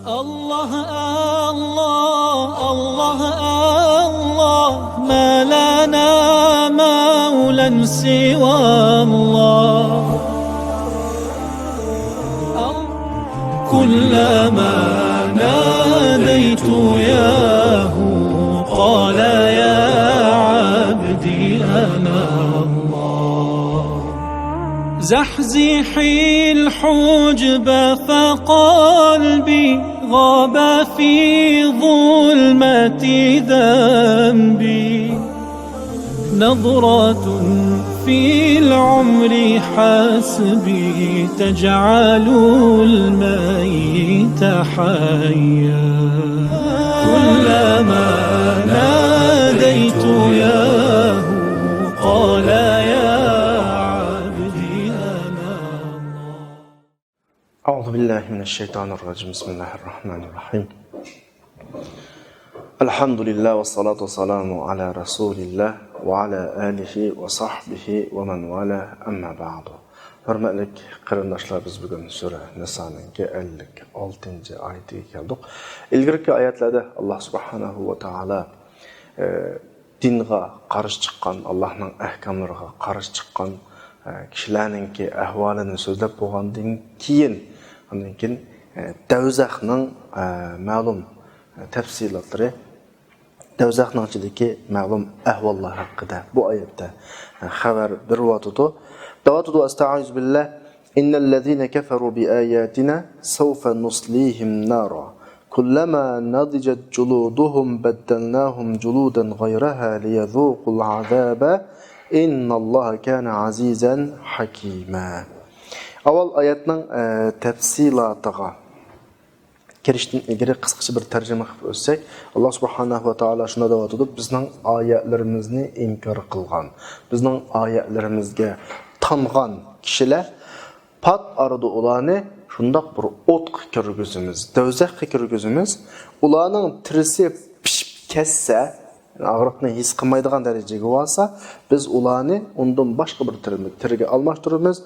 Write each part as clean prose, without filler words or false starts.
الله الله الله الله ما لنا مولى سوى الله كلما ناديت ياه قال يا عبدي أنا الله زحزحي الحجب فقلبي غاب في ظلمة ذنبي نظرة في العمر حسبي تجعل الميت حيا كلما ناديت ياه قال يا عبدي أنا الله. أعوذ بالله من الشيطان الرجيم. بسم الله الرحمن الرحيم. الحمد لله والصلاة والسلام على رسول الله وعلى آله وصحبه ومن والاه أما بعد. Hürmetlik qarindoshlar, biz bugun sura Nisoning 56-oyatiga keldik. Ilgirki oyatlarda Alloh subhanahu va taolo dinga qarshi chiqqan, Allohning ahkomlariga qarshi chiqqan kishilarning ahvolini so'zlab bo'lgandan keyin, do'zaxning ma'lum tafsilotlari, do'zaxning ichidagi ma'lum ahvollar haqida bu oyatda xabar beryapti. Davatudu astaizu billah innallazina kafaru biayatina sawfa nuslihim nara kullama nadijat juluduhum baddalnahum juludan ghayraha liyadhuqul azaba innalloha kana azizan hakima. Avval oyatning tafsilotiga kirishdan ilgari qisqacha bir tarjima qilib o'tsak, Alloh subhanahu va taolo shunda deyotdi: bizning oyatlarimizni inkor qilgan, bizning oyatlarimizga tangan kishilar pat arada ularni shundoq bir o'tga kirgizimiz, do'zaxga kirgizimiz, ularning tirisi pishib ketsa, og'riqni his qilmaydigan darajaga bo'lsa, biz ularni undan boshqa bir tiriga almashtiramiz,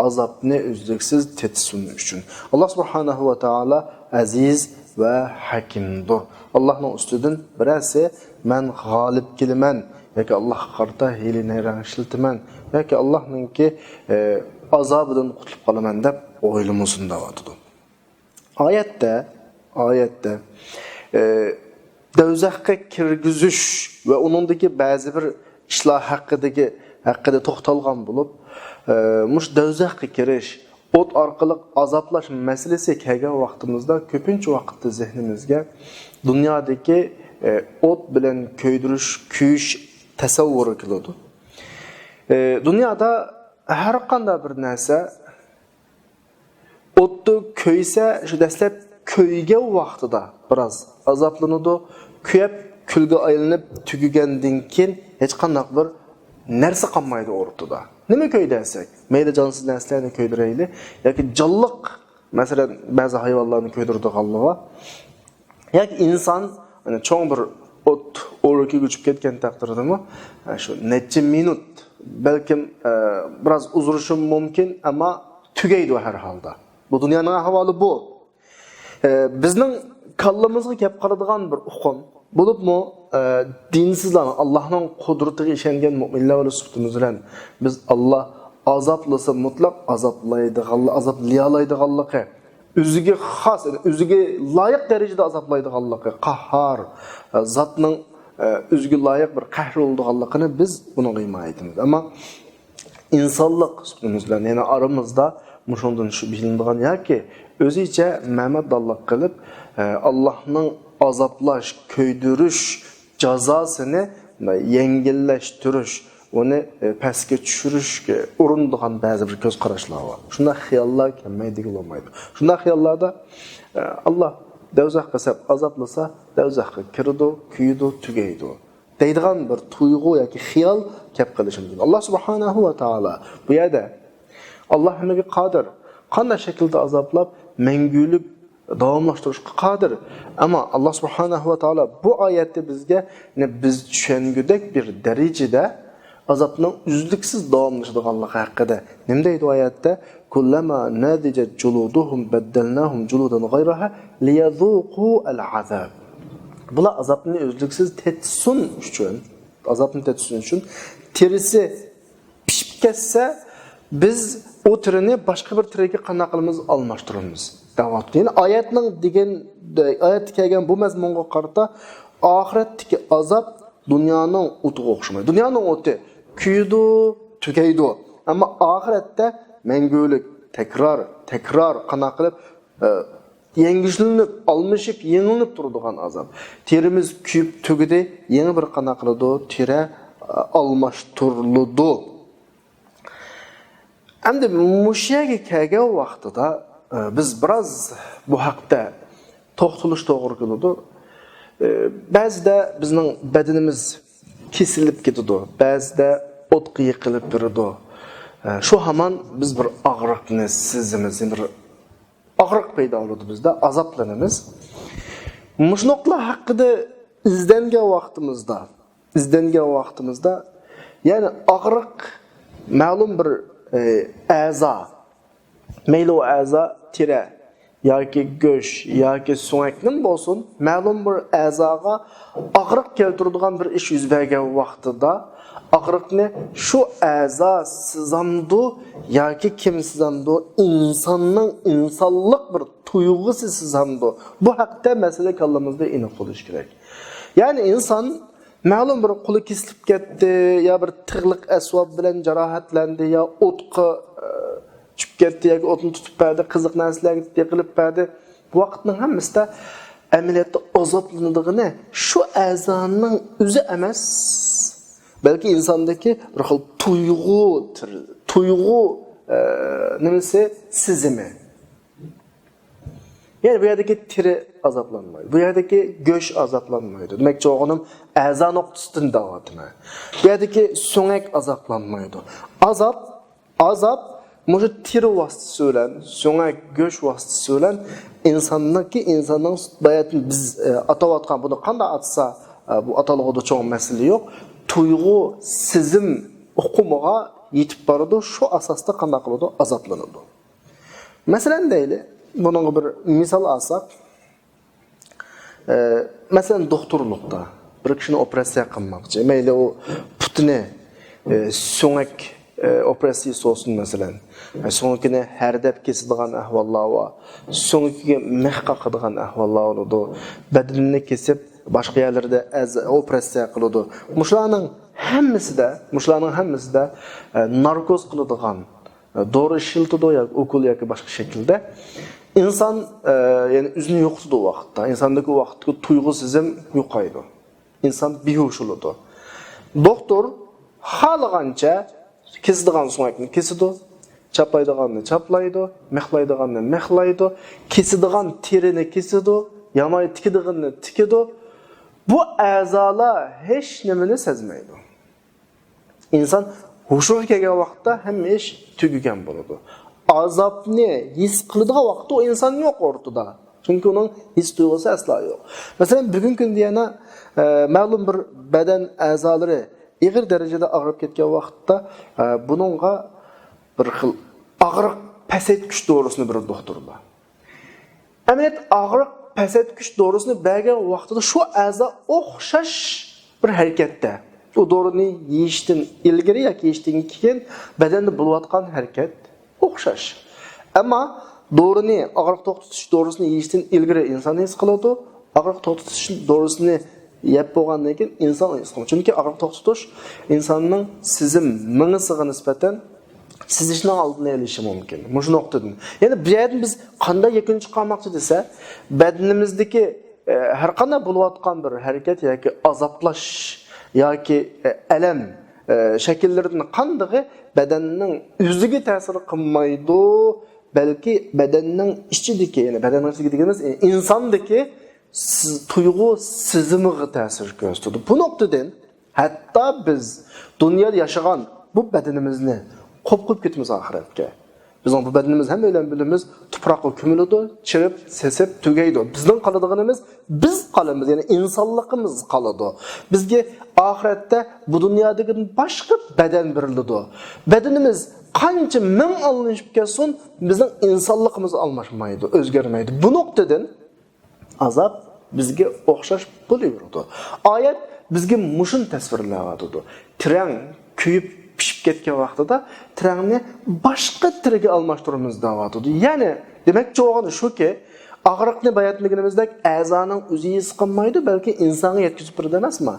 azobni uzluksiz tetsin uchun. Alloh subhanahu va taolo aziz va hakimdir. Allohning ustidan birasi men g'olib kelaman yoki Allohga qarta hiyla-nayrang ishiltaman yoki Allohningki azobidan qutulib qolaman deb o'ylamosin deyotdi. Oyatda do'zaxga kirgizish va uningdagi ba'zi bir ishlar haqida to'xtalgan bo'lib, mush do'zaxga kirish, o't orqali azoblash masalasi kelgan vaqtimizda ko'pincha vaqtda zehnimizga dunyodagi o't bilan ko'ydirish, kuyish tasavvuri keladi. Dunyoda har qanday bir narsa o'tda ko'ysa, shu dastlab ko'ygan vaqtida biroz azoblanadi, kuyib kulga aylanib tugagandan keyin hech qanday bir narsa qolmaydi o'rtada. Nima ko'ydasak, mayli jonsiz narsalarni ko'ydirayli yoki jonliq, masalan, ba'zi hayvonlarni ko'ydiradiganligi yoki inson cho'ng bir o't o'rkiga uchib ketgan taqdirdami, shu necha minut balkim biroz uzrishi mumkin, ammo tugaydi har holda. Bu dunyoning ahvoli bu. Bizning kallamizga kelib qoladigan bir uqum bo'libmi, dinsizlar Allohning qudratiga ishongan mu'minlar va suhbatimizdan biz Alloh azoblasa mutlaq azoblaydiganligi, o'ziga xos, o'ziga loyiq darajada azoblaydiganligi, qahhor zotning o'ziga loyiq bir qahr bo'lganligini biz buni bilmaymiz. Ammo insonlik suhbatimizdan, ya'ni aramizda mushundan shu bilinadigan yoki o'zicha ma'madallik qilib Allohning azoblash, ko'ydirish jazosini yengillashtirish, uni pastga tushirishga urinadigan ba'zi bir ko'z qarashlar bor. Shunday xiyollar kelmaydigan bo'lmaydi. Shunday xiyollarda Alloh do'zaxga sab azoblasa, do'zaxga kirdi, kuydi, tugaydi deydigan bir tuyg'u yoki xiyol kelib qolishi mumkin. Alloh subhanahu va taolo bu yerda Alloh hammaga qodir. Qanday shaklda azoblab, mangulik davomlashtirishga qodir. Ammo Alloh subhanahu va taolo bu oyatda bizga biz tushungudek bir darajada azapning uzluksiz davomlashadiganligi haqida nima deydi oyatda? Kullama nadijat juluduhum baddalnahum juludan ghayraha liyazuqu al-azab. Bular azapni uzluksiz tetsin uchun, azapni tetsin uchun terisi pishib ketsa, biz o tirini boshqa bir tiriga qanday qilamiz almashtiramiz. Davotni oyatning degan oyat kelgan bu mazmunga qarata oxiratdagi azab dunyoning o'tiga o'xshamaydi. Dunyoning o'ti kuydi, tugaydi. Ammo oxiratda mangulik, takror qanday qilib yengishlanib, almashib, yengilib turadigan azab. Terimiz kuyib tugidi, yangi bir qanday qiladi, teri almashtiriladi. Endi mushaga kelgan vaqtida biz biroz bu haqda to'xtalish to'g'ri keladi. Ba'zida bizning badanimiz kesilib ketadi, ba'zida o'tqa yiqilib turadi. Shu hamon biz bir og'riqni sezamiz, bir og'riq paydo bo'ladi bizda, azoblanamiz. Mushnoqlar haqida izlangan vaqtimizda, ya'ni og'riq ma'lum bir a'zo, mayli o a'zo teri yoki go'sht yoki so'ngakning bo'lsin, ma'lum bir a'zoga og'riq keltiradigan bir ish yuz bergan vaqtida og'riqni shu a'zo sizamdu yoki kim sizamdu, insonning insonlik bir tuyg'usi sizamdu. Bu haqda masala kallamizda aniq bo'lish kerak. Ya'ni inson ma'lum bir qo'li kesilib ketdi, yo bir tig'liq asvob bilan jarohatlandi, yo o'tqa tushib ketdi yoki o'tni tutib berdi, qiziq narsalarga yiqilib berdi. Bu vaqtning hammasida amaliyotda azoblanadigan shu a'zoning o'zi emas, balki insondagi bir xil tuyg'u nimasi sizimi. Yani bu yerdeki tiri azaplanmaydı. Bu yerdeki göç azaplanmaydı. Demek oğlum a'zo noktasidan davatma. Bu yerdeki so'ngak azaplanmaydı. Azap Muşu tiri vasıtası ölen, so'ngak göç vasıtası ölen insanın bayatını biz atavatkan bunu qanday atsa bu atalığı da çok mesele yok. Tuygu, sizim okumağa yetip barıdı. Şu asasta qanday qılıdı, azaplanıdı. Meselen deyli. Bunun bir misal alsak, mesela doktorlukta bir kişinin operasiya qilmoqchi, mayli o putini so'ngak operasiyasi olsun mesela, so'ngakini hardab kesadigan ahvollar va so'ngakiga mix qaqadigan ahvollar bo'ladi, badanini kesib boshqa yerlarda operasiya qiladi. Mushlarning hammasida narkoz qiladigan, doğru işiltido ya okul yoki boshqa shaklda inson yani o'zini yo'qotadi o vaqtda. İnsondagi o vaqtga tuyg'u sezim yo'qaydi. İnson behush bo'ladi. Doktor xohlagancha kesadigan so'ngakni kesadi, chaplaydiganni chaplaydi, mixlaydiganni mixlaydi, kesadigan terini kesadi, yamay tikadiganni tikadi. Bu a'zolar hech nimani sezmaydi. İnson hushiga kelgan vaqtda hamma ish tugagan bo'ladi. Azobni his qiladigan vaqtda o inson yo'q o'rtada. Chunki uning his tuyg'usi aslo yo'q. Masalan, bugungi kunda yana ma'lum bir badan a'zolari ig'ir darajada og'rib ketgan vaqtda buningga bir xil og'riq pasaytgich dorisini bir doktorlar. Amaliyot og'riq pasaytgich dorisini bergan vaqtida shu a'zo o'xshash bir harakatda o doğrunu yeyishdan ilgari yoki yeyishdan keyin badanda bo'layotgan harakat o'xshash. Ammo doğruni og'riq to'xtatish dorisini yeyishdan ilgari inson his qiladi, og'riq to'xtatish dorisini yeb bo'lgandan keyin inson his qiladi. Chunki og'riq to'xtatish insonning sizim mingisiga nisbatan sizishning oldini olishi mumkin. Shu nuqtadan. Ya'ni bu yerdan biz qanday yakun chiqarmoqchi desa, badanimizdagi har qanday bo'layotgan bir harakat yoki azoplash yoki alam şekillerinden qandığı bedeninin yüzüge ta'sir qilmaydi, balki bedenning ichidagi, ya'ni bedenning ichidagi deganimiz insondagi tuyg'u sizimiga ta'sir ko'rsatadi. Bu nuqtadan hatto biz dunyoda yashagan bu bedenimizni qo'yib ketamiz oxiratga. Bizning bu bedenimiz hem öyle bilimiz tuproqqa ko'miladi, chirib, sesib, tugaydi. Bizning qoladiganimiz biz qolamiz, ya'ni insonligimiz qoladi. Bizga oxiratda bu dunyodagi boshqa badan beriladi. Bedenimiz qancha ming alınışıp kelsin, bizning insonligimiz almashmaydi, o'zgarmaydi. Bu nuqtadan azab bizga o'xshash bo'laveradi. Oyat bizga mushun tasvirlayotdi. Tren kuyib pishib ketgan vaqtida trenni boshqa tirga almashtiramiz deyotdi. Ya'ni demakchi o'g'ani shuki, og'riqni bayatmaganimizdek a'zoning o'zi his qilmaydi, balki insonga yetkazib beradi emasmi?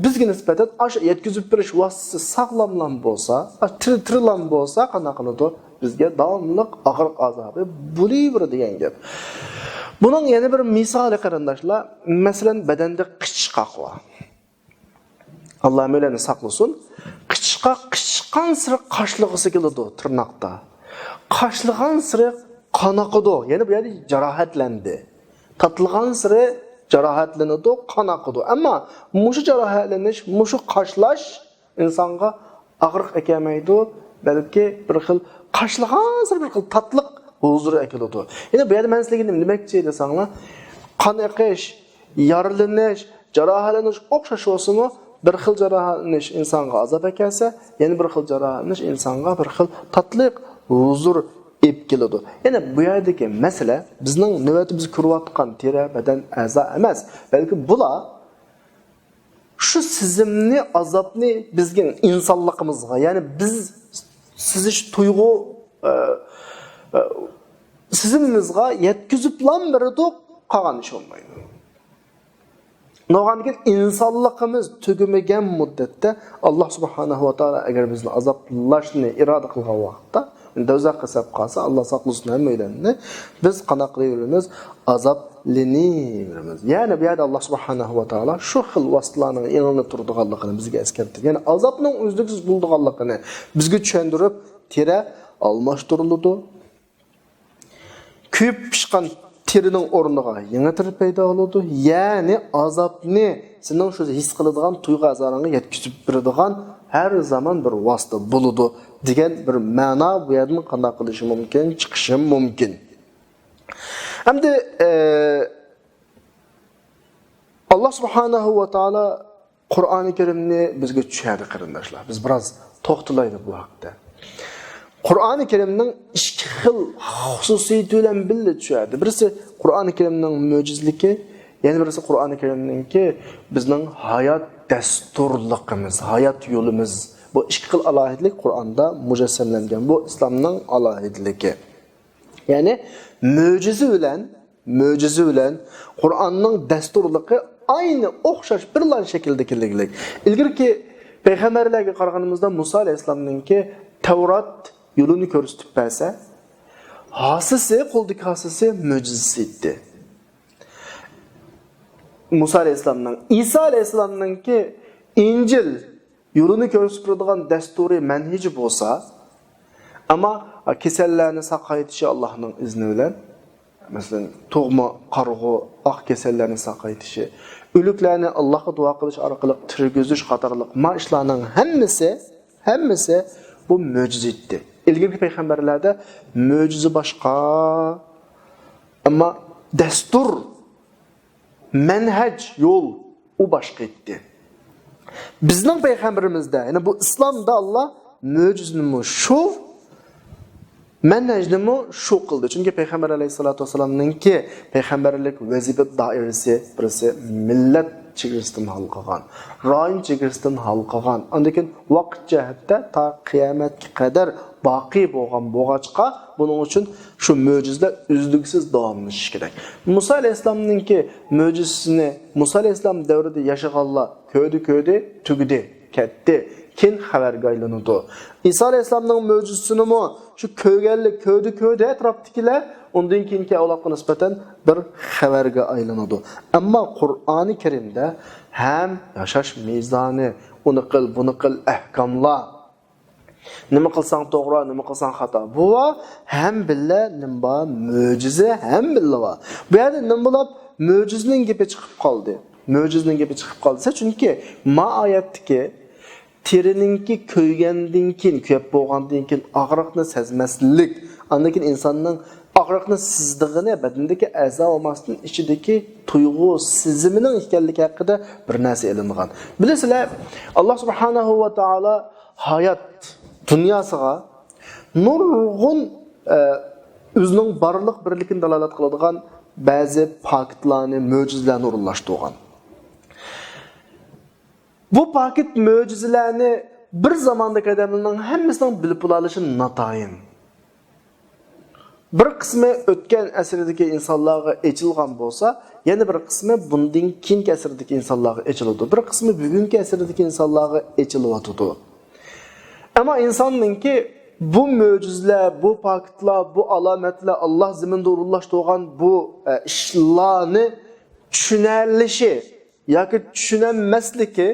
Bizga nisbatan o'sha yetkazib berish vositasi sog'lomlan bo'lsa, tirlan bo'lsa, qanaqa qiladi? Bizga davomli og'riq azobi bo'laveradi degan gap. Bunun yana bir misoli qarindoshlar, masalan, badanda qichqoq bor. Alloh meni saqlasin. Qichqoq qichqan siri qashlig'isi keladi tirnoqda. Qashlig'an siri qanaqidi, ya'ni bu yerda jarohatlandi. Tatilgan siri jarohatlanadi, qanaqidi. Ammo mushu jarohatlanish, mushu qashlash insonga og'riq ekanmaydi, balki bir xil qashlig'an siri bir xil tatliq huzur ekeladi. Yine bu yerda men sizlarga nima demoqchi desanglar, qon eqish, yaralanish, jarohatlanish o'xshash bo'lsa-mu, bir xil jarohatlanish insonga azob ekansa, yana bir xil jarohatlanish insonga bir xil tatliq huzur ep keladi. Ya'ni bu yerdagi masala bizning navbatimiz ko'rayotgan teri, badan, a'zo emas, balki bular shu sizimni azobni bizning insonligimizga, ya'ni biz sizish tuyg'u sizimizga yetkiziblan beradi, qolgan ish olmaydi. No'g'anki insonligimiz tugumagan muddatda Alloh subhanahu va taolo agar bizni azoblashni iroda qilgan vaqtda do'zaxga qasab qolsa, Alloh saqlasin hammaylarni, biz qanaqa qilaveramiz? Azoblanamiz. Ya'ni bu yerda Alloh subhanahu va taolo shu xil vositalarning yanada turadiganligini bizga eskartdi. Ya'ni azobning uzluksiz bo'lganligini bizga tushuntirib, tera almashtiriladi. Kuyib pishgan terining o'rniga yangi teri paydo bo'ladi. Ya'ni azobni sening shu his qiladigan tuyg'u azoringga yetkazib beradigan har zaman bir vosita bo'ladi degan bir ma'no bu yerdan qanday qilishi mumkin, chiqishi mumkin. Hamda Alloh subhanahu va taolo Qur'oni Karimni bizga tushadi qarindoshlar. Biz biroz to'xtalaylik bu haqda. Qur'oni Karimning ikki xil xususiyati bilan birga tushadi. Birisi Qur'oni Karimning mo'jizligi, yana birisi Qur'oni Karimningki bizning hayot dasturligimiz, hayot yo'limiz. Bu ikki xil alohidlik Qur'onda mujassamlangan. Bu islomning alohidligi. Ya'ni mo'jiza bilan Qur'onning dasturligi ayni o'xshash birlar shaklda kelganlik. Ilgirki payg'ambarlarga qaraganimizda Musa alayhisolamningki Tavrat yo'lini ko'rsatib bersa, hasisi, qo'ldagi hasisi mo'jizasi edi. Musa alayhisolamning, Isa alayhisolamningki Injil yo'lini ko'rsatib turadigan dasturiy manhaji bo'lsa, ammo kasallarni saqaytishi Allohning izni bilan, masalan, tug'ma, qarg'u, oq kasallarni saqaytishi, o'liklarni Allohga duo qilish orqali tirgizish qatorliq ma ishlarning hammasi bu mo'jiza edi. İlgili peygamberlerde mo'jiza boshqa, ammo dastur, manhaj, yo'l u boshqa edi. Bizning payg'ambarimizda, ya'ni bu islomda Alloh mo'jizani shu, manhajni shu qildi. Chunki payg'ambar alayhisolatu vasallamningki payg'ambarlik vazifa doirasi birisi millat chegarasidan hal qilgan, rayon chegarasidan hal qilgan. Undan keyin vaqt jihatda ta qiyomatga qadar baqiy bo'lgan bo'g'achqa buning uchun shu mo'jizalar uzluksiz davomlashishi kerak. Musa alayhisolamningki mo'jizasini Musa alayhisolam davrida yashaganlar ko'rdi, tugdi, ketdi. Keyin xabarga aylanadi. Isa alayhisolamning mo'jizasini shu ko'rdi atrofdagilar undan keyingi avlodga nisbatan bir xabarga aylanadi. Ammo Qur'oni Karimda ham yashash mezoni, uni qil, buni qil ahkomlar, nima qilsang to'g'ri, nima qilsang xato. Bu ham billa nima mo'jiza ham billa. Bu yerda nima bo'lib mo'jizaning gapi chiqib qoldi. Mo'jizaning gapi chiqib qolsa, chunki ma oyatdagi terininki köygandan keyin, kuyib bo'lgandan keyin og'riqni sezmaslik, andan keyin insonning og'riqni sizdig'ini badandagi a'zo olmasdan ichidagi tuyg'u sezimining ekanligi haqida bir narsa ilingan. Bilasizlar, Alloh subhanahu va taolo hayot dunyosiga nurg'un o'zining barliq birligini dalolat qiladigan ba'zi paketlarni, mo'jizalarni o'rinlashtirgan. Bu paket mo'jizalarni bir zamondagi odamlarning hammasining bilib olishi natoyin. Bir qismi o'tgan asrdagi insonlarga echilgan bo'lsa, yana bir qismi bundan keyingi asrdagi insonlarga echiladi. Bir qismi bugungi asrdagi insonlarga echilyotdi. Ammo insonningki bu mo'jizalar, bu paketlar, bu alomatlar Alloh zaminda o'rinlashtirgan bu ishlarni tushunalishi yoki tushunmasligi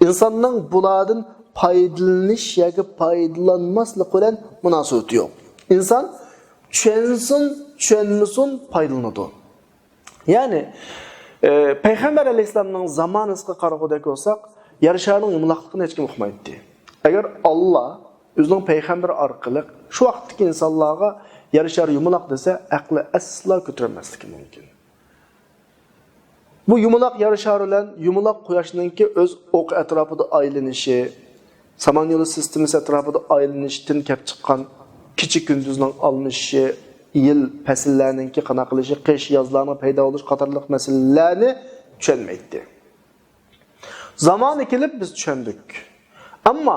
insonning bulardan foydalanish yoki foydalanmaslik bilan munosabati yo'q. İnson tushunsin, tushunmasin foydalanadi. Ya'ni Payg'ambar alayhisolamning zamonasiga qaraganda bo'lsak, yer sharining yumaloqligini hech kim uqmaydi. Agar Alloh o'zining payg'ambari orqali shu vaqtdagi insonlarga yer shari yumaloq desa, aqli aslo ko'tarmasligi mumkin. Bu yumaloq yer shari bilan yumaloq quyoshninki o'z o'q atrofida aylanishi, Samanyolu sistemasi atrofida aylanishdan kelib chiqqan kichik kunduzning alinishi, yil fasllarininki qana qilishi, qish yozlarning paydo bo'lish qatorliq masalalarni tushunmaydi. Zamoni kelib biz tushundik. Ammo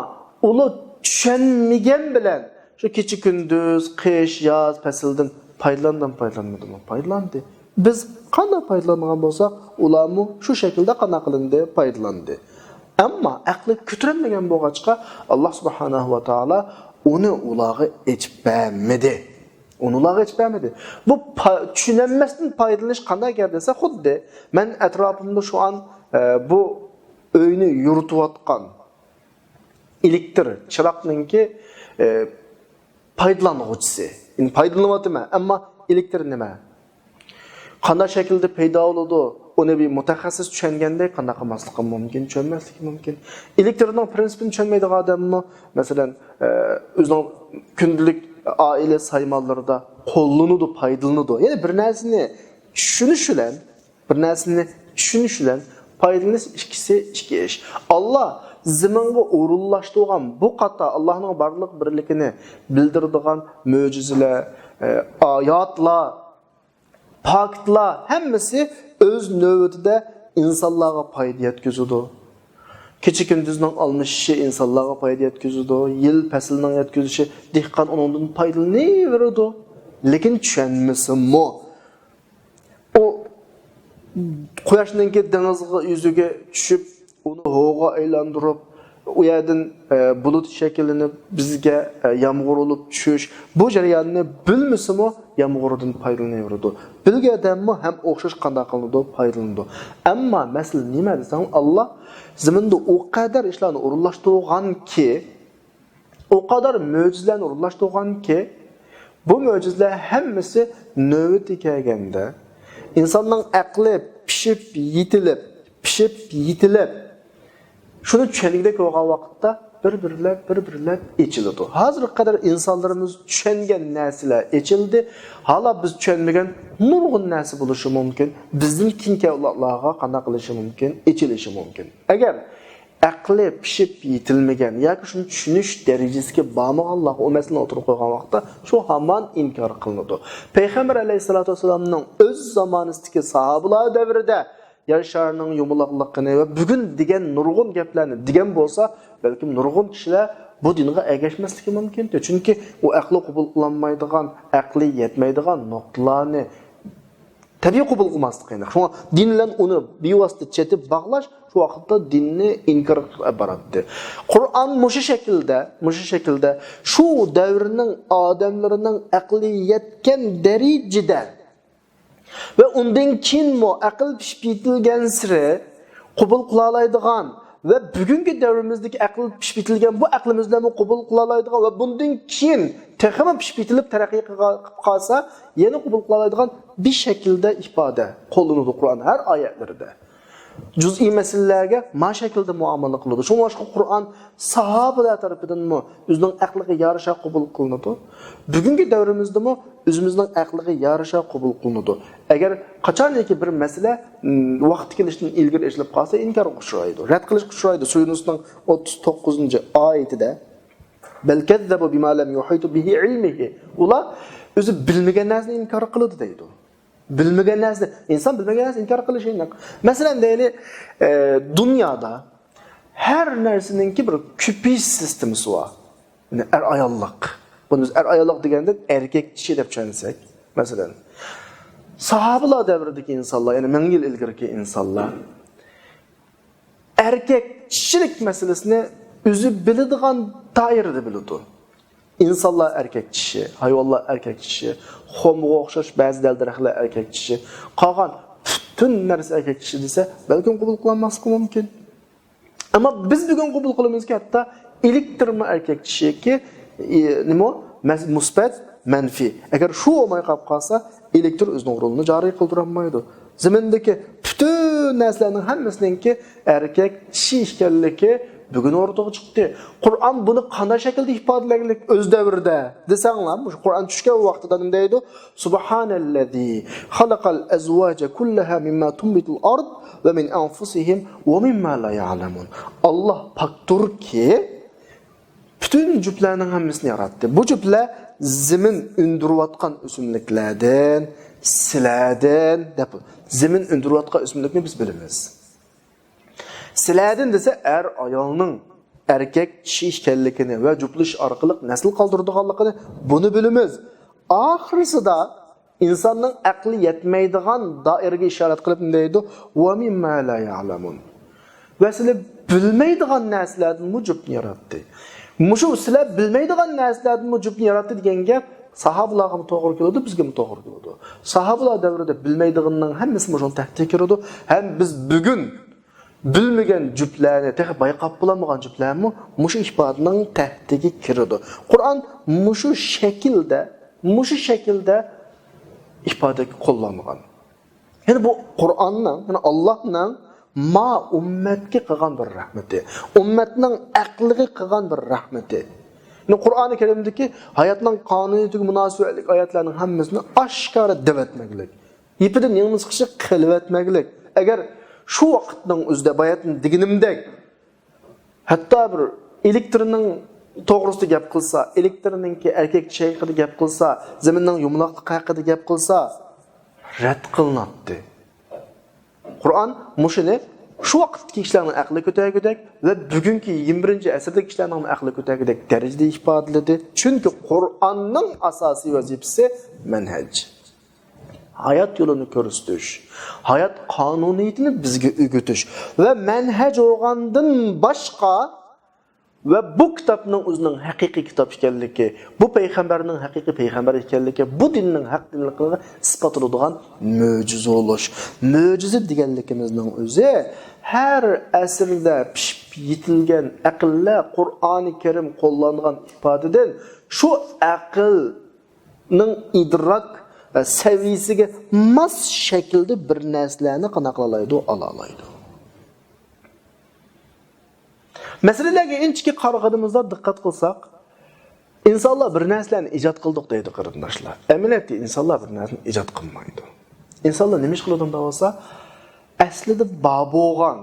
uni tushunmagan bilan shu kichik kunduz, qish, yoz fasldan foydalanmadimi? Foydalandi. Biz qanday foydalangan bo'lsak, ularni shu shaklda qana qilindi, foydalandi. Ammo aqli ko'tarilmagan bo'lg'achqa Alloh subhanahu va taolo uni ularga echib bermadi. Bu tushunilmasdan foydalanish qanday gap desa, xuddi men atrofimda shu an bu uyni yuritayotgan elektr chiroqninki foydalanuvchisi. Endi foydalanyapman, ammo elektr nima? Qanday shaklda paydo bo'ladi? Uni bir mutaxassis tushunganda qanday qilmasligi mumkin, tushunmasligi mumkin. Elektrning prinsipini tushunmaydigan odammi, masalan, o'zining kundalik oila saymonlarida qo'llanadi, foydalanadi. Ya'ni bir narsani tushunish bilan foydalanish ikkisi ikki ish. Alloh zaminga o'rinlashtirgan bu qator Allohning barliq birligini bildiradigan mo'jizalar, oyatlar, paktlar hammasi o'z navbatida insonlarga foyda yetkazadi. Kecha kunduzning alnishishi insonlarga foyda yetkazadi, yil faslining yetkazishi dehqon undan foydalanaveradi. Lekin tushunmasimi? O quyoshninki dengizga yuziga tushib, uni havoga aylantirib, u yerdan bulut shakllanib bizga yomg'ir olib tushish, bu jarayonni bilmasimi yomg'irdan foydalanaveradi. Bilganmi ham o'xshash qanday qilinadi, foydalanadi. Ammo masala nima desam, Alloh zaminda o qadar ishlarni o'rinlashtirganki, o qadar mo'jizalarni o'rinlashtirganki, bu mo'jizalar hammasi navbati kelganda insonning aqli pishib yetilib shuni tushunigidek bo'lgan vaqtda bir-birlab echiladi. Hozir qadar insonlarimiz tushungan narsalar echildi. Hala biz tushunmagan nurg'un narsa bo'lishi mumkin. Bizning keyingi avlodlarga qanday qilishi mumkin, echilishi mumkin. Agar aqli pishib yetilmagan yoki shuni tushunish darajasiga bormaganlar o masalani o'tirib qo'ygan vaqtda shu hamon inkor qilinadi. Payg'ambar alayhisolatu vasallamning o'z zamonisidagi sahobalar davrida yer sharining yumaloqligini va bugun degan nurg'un gaplarni degan bo'lsa, balkim nurg'un kishilar bu dinga ergashmasligi mumkin. Chunki u aqli qabul qilinmaydigan, aqli yetmaydigan nuqtalarni tabiiy qabul qilmasligini. Shunga din bilan uni bevosita chetib bog'lash shu vaqtda dinni inkor qilib boradi. Qur'on mushu shaklda shu davrning odamlarining aqli yetgan darajada ve undan keyin aql pishib yetilgan siri qabul qila oladigan ve bugungi davrimizdagi aql pishib yetilgan bu aqlimizdan qabul qila oladigan ve bundan keyin texnik pishib yetilib taraqqiy qilib qolsa yana qabul qila oladigan bir shaklda ifoda qo'llanadi Qur'on har oyatlarida. Cüz'i meselelerge ma şekilde muamele kılıyordu. Şu başka Kur'an sahabeler tarafından mı özünün aklıga yarışa kabul kılındı. Bugünkü devrimizde mi özümüzün aklıga yarışa kabul kılındı. Eğer kaçanki bir mesele vaqt kelishdan ilgari işlep qalsa inkar uçraydı. Rad qilish uçraydı. Suyunusning 39-oyatida bel kezzabu bima lam yuhitu bihi ilmihi. Ular özü bilmegen narsani inkar qiladi deydi. Bilmegen narsa, insan bilmegen narsa inkar qilishi aniq. Masalan deyli, dünyada her narsaninki bir küpis sistemi var. Yani ayollik. Bunu biz ayollik deganda erkek kishi deb tushunsak, masalan sahabelar davridagi insonlar, ya'ni 1000 yil ilgarigi insonlar erkek kishilik masalasini o'zi biladigan doirada biladi. İnsanlar erkek kişi, hayvanlar erkek kişi, xomuga o'xshash ba'zi dal-daraxtlar erkek kişi, qolgan bütün narsa erkek kişi desa, balki qabul qilinmasligi mumkin. Ama biz bugun qabul qilamizki, hatto elektrma erkek kishiki nima? Musbat, manfi. Agar shu olmay qolib qolsa, elektr o'zining rolini joriy qildira olmaydi. Zamindagi bütün narsalarning hammasininki erkek kishi ekanligi bugün ortaya çıktı. Kur'an bunu qanday şekilde ifadelaylik öz davrida desanglar, bu Kur'an tushgan vaqtida nima deydi? Subhanallazi xalaqal azwaja kullaha mimma tunbitul ard ve min anfusihim ve mimma la ya'lamun. Allah paktur ki bütün cüplerinin hammasini yarattı. Bu cüpler zemin ündürüvatkan ösümliklerden, silerden, zemin ündürüvatkan ösümlikni biz bilamiz. Siladin dese ayolning erkek kishi ekanligini va juplish orqali nasl qoldiradiganligini buni bilamiz. Oxirisida insonning aqli yetmaydigan doiraga ishorat qilib deydi: "Va mimma la ya'lamun." Va sizlar bilmaydigan narsalardan mujibni yaratdi. Mushu sizlar bilmaydigan narsalardan mujibni yaratdi degan gap sahabalarga to'g'ri keladi, bizga to'g'ri keladi. Sahabalar davrida bilmaydiganning hammasi mushu taxtga kiradi. Ham biz bugun bilmegen cüplerini, tek bayqab bulamagan cüplerini muşu ifadenin tehdiği kiridi. Kur'an muşu şekilde ifade kullanmagan. Yani bu Kur'an'ın, yani Allah'ın ma ümmetki qilgan bir rahmeti, ümmetinin aqliga qilgan bir rahmeti. Yani Kur'an-ı Kerim'deki hayatının kanuniyetiki münasibetlik ayetlerinin hammasini aşkara devetmeklik. İpiden yalnız kişi kılvetmeklik. Eğer şu vaqtning o'zida bayatni diginimdek hatto bir elektrning to'g'risida gap qilsa, elektrninki erkak kishi haqida gap qilsa, zaminning yumloqligi haqida gap qilsa, rad qilinadi. Qur'on mushuni shu vaqtdagi kishilarning aqli ko'targudek va bugungi 21-asrdagi kishilarning aqli ko'targudek darajada ifodaladi. Chunki Qur'onning asosiy vazifasi manhaj. Hayat yolunu ko'rsatish, hayat qonuniyatini bizga o'rgatish va manhaj olgandan boshqa va bu kitobning o'zining haqiqiy kitob ekanligi, bu payg'ambarning haqiqiy payg'ambar ekanligi, bu dinning haq dinligiga isbotlanadigan mo'jiza bo'lish. Mo'jiza deganligimizning o'zi har asrda pishib yetilgan aqllar Qur'oni Karim qo'llangan ifodadan shu aqlning idrok seviyesiga mas şekilde bir narsalarni qanaqlalaydi, alalaydi. Meselelerge inchki qarag'imizda diqqat qilsak, insonlar bir narsalarni ijod qildik deydi qarindoshlar. Aminatki insonlar bir narsani ijod qilmaydi. İnsanlar nima ish qiladigan bo'lsa, aslida bo'lgan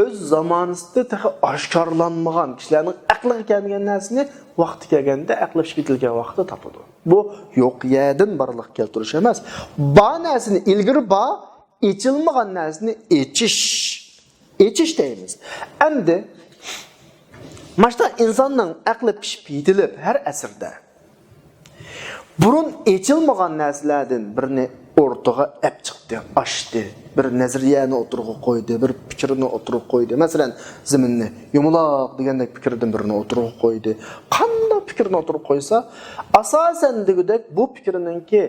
öz zamanında oshkorlanmagan kishilarning aqliga kelgan narsani vaqti kelganda aqlab ketilgan vaqtda topadi. Bu yo'q yerdan barliq keltirish emas. Ba narsani ilgari ba, echilmagan narsani echish deymiz. Endi mashta insonning aqli pishib yetilib har asrda burun echilmagan narsalardan birini o'rtaga olib chiqdi, ochdi. Bir nazariyani o'tirib qo'ydi, bir fikrini o'tirib qo'ydi. Masalan, zaminni yumaloq degandek fikrdan birini o'tirib qo'ydi. Qanday fikrni o'tirib qo'ysa, asosan degudek bu fikrininki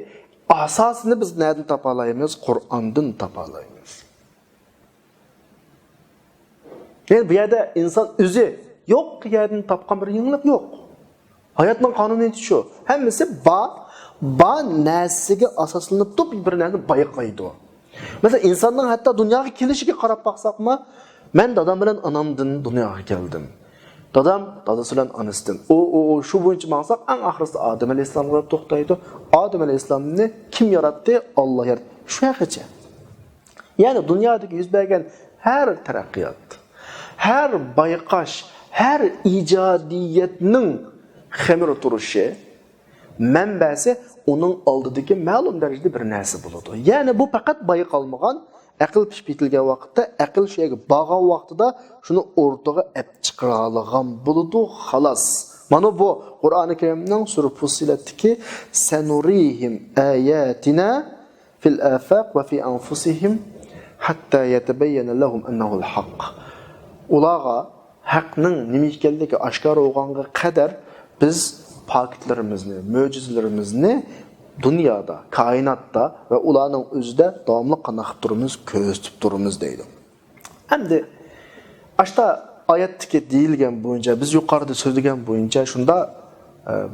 asosini biz nereden topa olamiz? Qur'ondan topa olamiz. Yani bu yerda inson o'zi yo'q yerdan topgan bir yangilik yo'q. Hayotning qonuniyati shu. Hammasi ba narsaga asoslanib turib bir narsani bayqaydi. Mesela insanın hatta dünyaya kelişiga qarab baqsaqma, men dadam bilan anamdan dunyoga keldim. Dadam dadasi bilan anasidan. O shu bo'yicha maqsad eng oxirida Odam alayhissalomga to'xtaydi. Odam alayhissalomni kim yaratdi? Alloh yaratdi. Shu haqacha. Ya'ni dunyodagi yuz bergan har taraqqiyot, har bayqash, har ijodiyatning xamir turishi manbasi uning oldidagi ma'lum darajada bir narsa bo'ladi. Ya'ni bu faqat bayqalmagan, aql pishib yetilgan vaqtda, aql shu yerga borgan vaqtida shuni o'rtaga olib chiqara olgan bo'ladi, xolos. Mana bu Qur'oni Karimning sura Fussilatdagi sanurihim ayatina fil afaq va fi anfusihim hatta yatabayyana lahum annahu al-haq. Ularga haqning nima ekanligi oshkor bo'lganga qadar biz paketlarimizni, mo'jizalarimizni dunyoda, koinotda va ularning o'zida davomli qanaqib turimiz, ko'zitib turimiz deydi. Endi ashta oyatdagi deyilgan bo'yicha, biz yuqorida so'zlagan bo'yicha shunda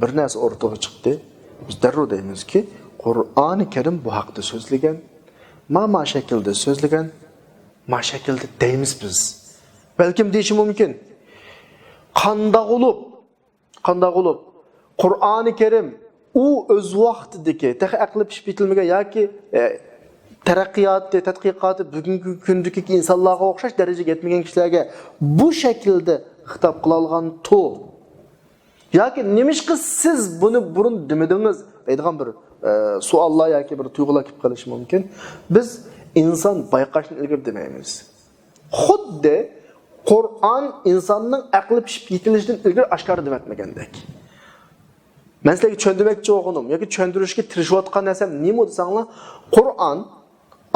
bir narsa o'rtaga chiqdi. Biz darrov deymizki, Qur'oni Karim bu haqda so'zlagan, ma shaklda so'zlagan, ma shaklda deymiz biz. Balkim deyishi mumkin. Qandoq bo'lib Qur'oni Karim u o'z vaqtidagi tahi aqli pishib yetilmagan yoki taraqqiyotni, tadqiqotni bugungi kundagi insonlarga o'xshash darajaga yetmagan kishilarga bu shaklda xitob qila olgan to yoki nimishqa siz buni burun demedingiz deydigan bir savollar yoki bir tuyg'ular kelib qolishi mumkin. Biz inson bayqashni ilgari demaymiz. Xuddi Qur'on insonning aqli pishib yetilishidan ilgari oshkor dematmagandek. Men sizlarga tushuntirmoqchi bo'lganim yoki tushuntirishga tirishayotgan narsam nima desanglar, Qur'on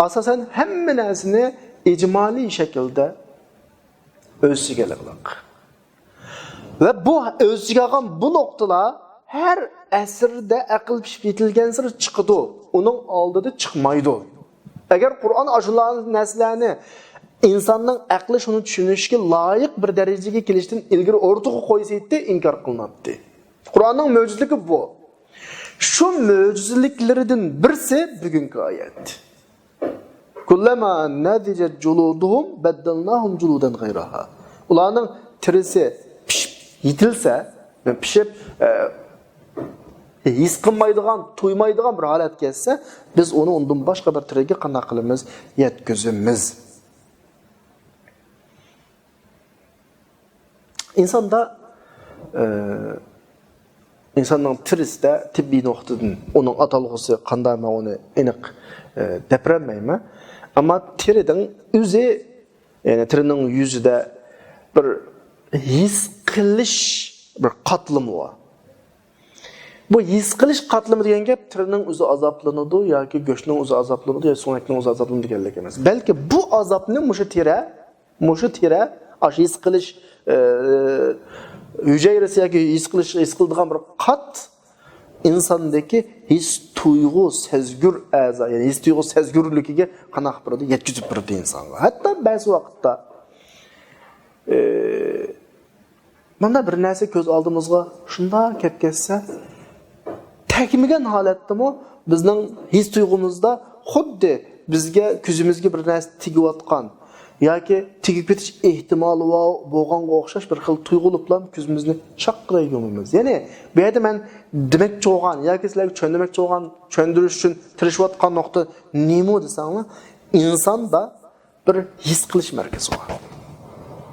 asosan hamma narsani ijmoliy shaklda o'ziga olgan. Va bu o'ziga olgan bu nuqtalar har asrda aql pishib yetilgan sir chiqadi, uning oldida chiqmaydi. Agar Qur'on ashulagan narsalarni insonning aqli shuni tushunishga loyiq bir darajaga kelishdan ilgari o'rtaga qo'ysaydi, inkor qilinadi. Qur'onning mo'jizaligi bu. Shu mo'jizaliklaridan birisi bugungi oyat. Kullama nadijat juluduhum baddalnahum juludan ghayraha. Ularning tirisi pishib yetilsa, pishib his qilmaydigan, to'ymaydigan bir holat kelsa, biz uni undan boshqa bir tiriga qanday qilamiz, yetkazamiz. İnsanda insanın tirisdə tibbi nöqtədən onun atalğısı qanday mı onu aniq depreməymi? Amma tirinin özü, yəni tirinin yüzüdə bir his qilish bir qatlımı var. Bu his qilish qatlımı degan gap tirinin o'zi azoblanadi yoki go'shtning o'zi azoblanadi yoki so'nakning o'zi azoblanadi deganlik emas. Balki bu azobni mushu tira ash his qilish hüceyresi yoki his qiladigan bir qat insondagi his tuyg'u sezgur a'zo, ya'ni his tuyg'u sezgurligiga qanaq birdi yetkazib birdi insonga. Hatto ba'zi vaqtda mana bir narsa ko'z oldimizga shunda kelib ketsa, takmigan holatdami bizning his tuyg'umizda xuddi bizga ko'zimizga bir narsa tegayotgan yoki tegib ketish ehtimoli bo'lganga o'xshash bir xil tuyg'ulublar ko'zimizni chaqqilay yumamiz. Ya'ni bu yerda men demoqchi bo'lgan yoki sizlarga tushuntirmoqchi bo'lgan, tushuntirish uchun tirishayotgan nuqta nima desanglar, insonda bir his qilish markazi bor.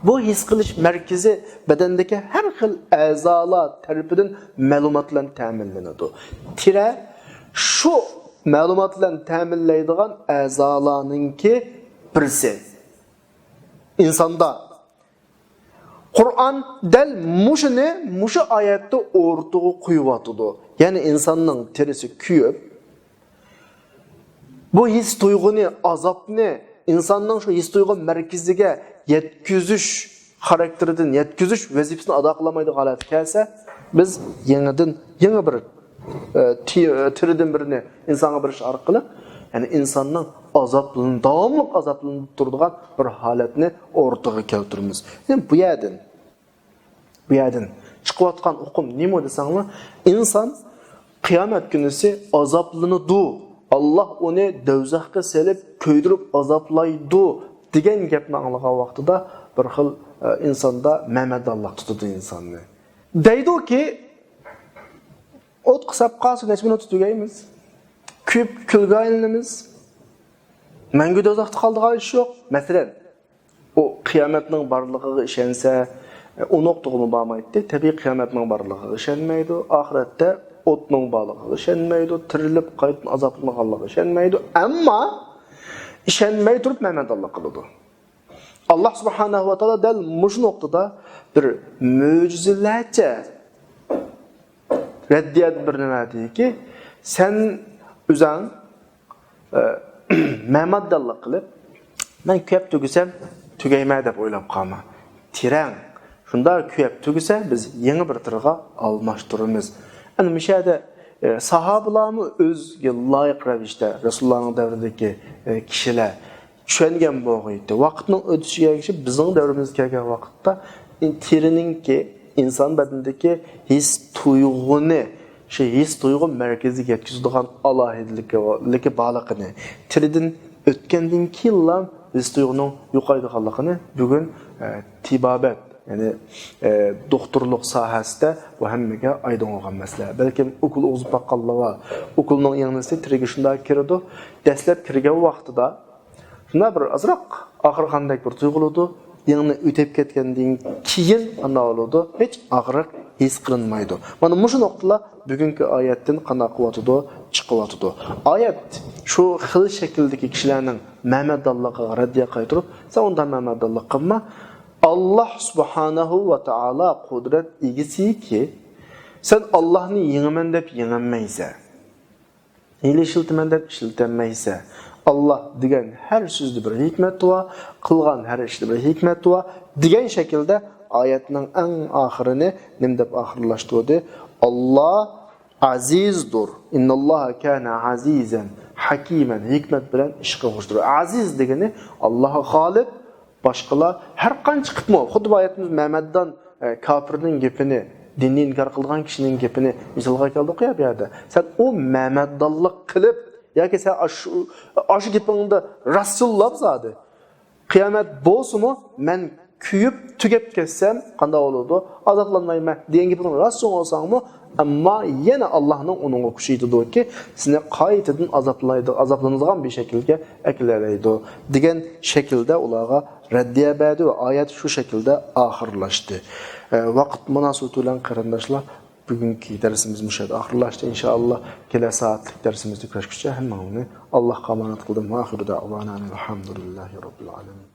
Bu his qilish markazi badandagi har xil a'zolar tarafidan ma'lumot bilan ta'minlanadi. Tira shu ma'lumot bilan ta'minlaydigan a'zolarningki birisi. İnsanda Qur'on dal mushu oyatda o'rtaga qo'yib. Ya'ni insonning terisi kuyib, bu his tuyg'uni, azobni insonning shu his tuyg'u markaziga yetkazish xarakteridan yetkazish vazifasini ado qilmaydigan holat kelsa, biz yangi bir tiridan birini insonga berish orqali, ya'ni insonning davomli azoblanib turadigan bir holatni o'rtaga keltiramiz. Yani bu yerdan chiqayotgan hukm nima desanglar, inson qiyomat kunisi azoblanadi. Allah onu dövzaqqa selib, köydürüp azaplaydı degan gapni anglagan vaqtida bir xil insonda mamadalloq tutadi insonni. Deydi ki ot qisab qalsa necha minut tugaymiz. Küp külga aylanamiz. Mangu dozaqda qoldigan ish yo'q. Masalan, o qiyomatning borligiga ishonsa, unuqdug'imi bo'lmaydi. Tabiiy qiyomatning borligiga ishonmaydi. Oxiratda o'tning borligiga ishonmaydi. Tirilib qaytib azoblanganligiga ishonmaydi. Ammo ishonmay turib mamadalloq qiladi. Allah subhanahu va taolo dal mush nuqtada bir mo'jizalarcha reddiyat bir nima deyki, sen o'zing mamadalloq qilib, men kuyab tugusam tugayma deb o'ylab qolma. Tirang. Shunda kuyab tugisa biz yangi bir tirga almashtiramiz. Ana mishada sahabalarni o'zga loyiq ravishda Rasulullohning davridagi kishilar tushungan bo'lg'iydi. Vaqtning o'tishiga ergashib bizning davrimizga kelgan vaqtda tirininki inson badanidagi his tuyg'uni, shu his tuyg'u markaziga yetkazadigan alohidligi borligini, tiridan o'tgandan keyin his tuyg'uning yo'qolganligini bugun tibobat, ya'ni doktorlik sohasida bu hammaga aydın bo'lgan masala. Balkim okul o'zib baqqanlar va okulning yangnisi tiriga shunday kiradi. Dastlab kirgan vaqtida shunda bir azroq og'ir qanday bir tuyg'uladi. Yangi o'tib ketgandan keyin ana oladi, hech og'riq his qilinmaydi. Mana shu nuqtalar bugungi oyatdan qana qilyotidi, chiqyotidi. Oyat shu xil shakldagi kishilarning mamadalloqiga raddiya qaytarib, sen undan mamadalloq qilma. Allah subhanahu va taala qudrat egisiki, sen Allah'ni yengimen deb yenginmaysan. Hile işiltimen deb işiltenmaysan. Allah degan her sözde bir hikmet var, kılgan her işte bir hikmet var. Degan şekilde ayetinin en ahirini nim deb ahirlaştırdı. Allah azizdur. İnnallaha kana azizen, hakimen, hikmet bilen iş kılmıştır. Aziz degani Allah'a galip, başqalar her qancha chiqibmi, xuddi bu oyatimiz Muhammaddan kafirning gapini, dinni inkor qilgan kishining gapini misolga keldi qo'yib berdi. Sen o Muhammadallik qilib yoki sen aşı gapingda rasululloh zodi qiyomat bo'lsa-mu men kuyib tugab ketsam qanday bo'ladi? Azoblanmayman degan gaping rasul olsangmi, ammo yana Allohning uningga kuchaytirdi-ki, sizni qaytadan azoblanadigan bir shaklga aklaydi degan shaklda ularga raddiya berdi va oyat shu shaklda oxirlashdi. Vaqt munosabati bilan qarindoshlar, bugungi darsimiz mushada oxirlashdi. Inshaalloh kelasi soatlik darsimizda ko'rishguncha hammani Allohga omonat qildim. Va oxiru da'vana alhamdulillahi robbil alamin.